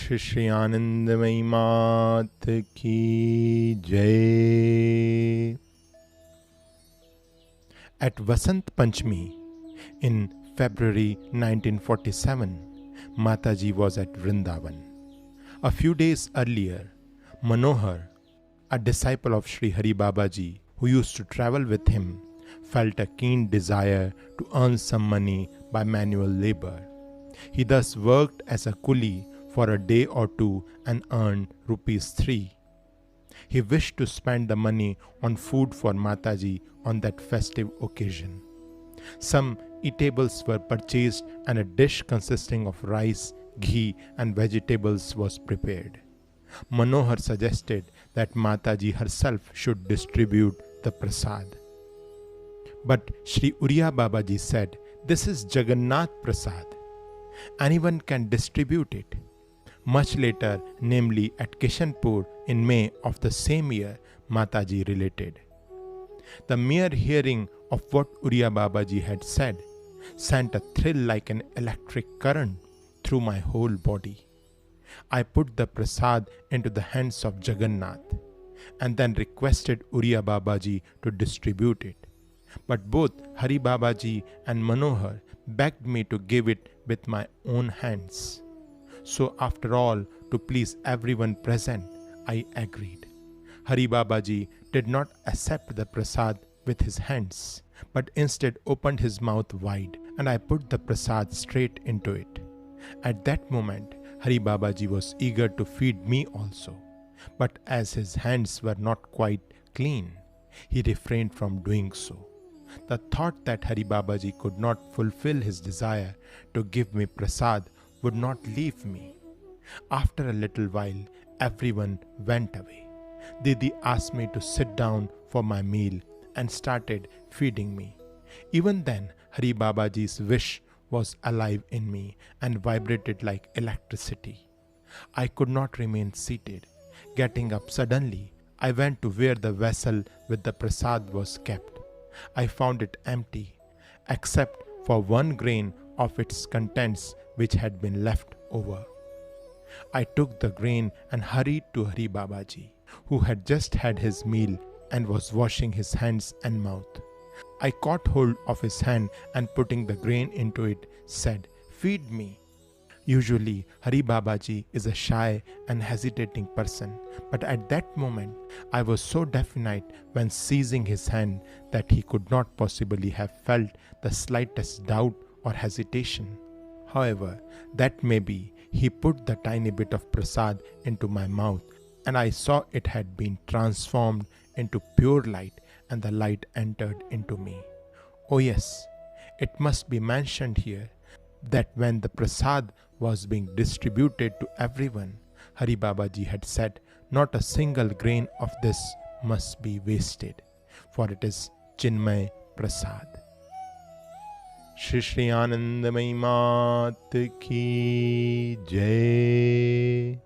Shri Anandamayi मात की जय. At Vasant Panchami in February 1947, Mataji was at Vrindavan. A few days earlier, Manohar, a disciple of Shri Hari Babaji who used to travel with him, felt a keen desire to earn some money by manual labor. He thus worked as a coolie for a day or two and earned ₹3. He wished to spend the money on food for Mataji on that festive occasion. Some eatables were purchased and a dish consisting of rice, ghee and vegetables was prepared. Manohar suggested that Mataji herself should distribute the Prasad. But Shri Uriya Babaji said, "This is Jagannath Prasad. Anyone can distribute it." Much later, namely at Kishanpur in May of the same year, Mataji related. The mere hearing of what Uriya Babaji had said sent a thrill like an electric current through my whole body. I put the Prasad into the hands of Jagannath and then requested Uriya Babaji to distribute it. But both Hari Babaji and Manohar begged me to give it with my own hands. So after all, to please everyone present, I agreed. Hari Babaji did not accept the Prasad with his hands, but instead opened his mouth wide, and I put the Prasad straight into it. At that moment, Hari Babaji was eager to feed me also, but as his hands were not quite clean, he refrained from doing so. The thought that Hari Babaji could not fulfill his desire to give me Prasad would not leave me. After a little while, everyone went away. Didi asked me to sit down for my meal and started feeding me. Even then, Hari Babaji's wish was alive in me and vibrated like electricity. I could not remain seated. Getting up suddenly, I went to where the vessel with the Prasad was kept. I found it empty, except for one grain of its contents which had been left over. I took the grain and hurried to Hari Babaji, who had just had his meal and was washing his hands and mouth. I caught hold of his hand and putting the grain into it, said, "Feed me." Usually, Hari Babaji is a shy and hesitating person, but at that moment, I was so definite when seizing his hand that he could not possibly have felt the slightest doubt or hesitation. However, that may be, he put the tiny bit of Prasad into my mouth, and I saw it had been transformed into pure light, and the light entered into me. Oh yes, it must be mentioned here that when the Prasad was being distributed to everyone, Hari Babaji had said, "Not a single grain of this must be wasted, for it is Chinmay Prasad." Shri Anandamayi मात की जय.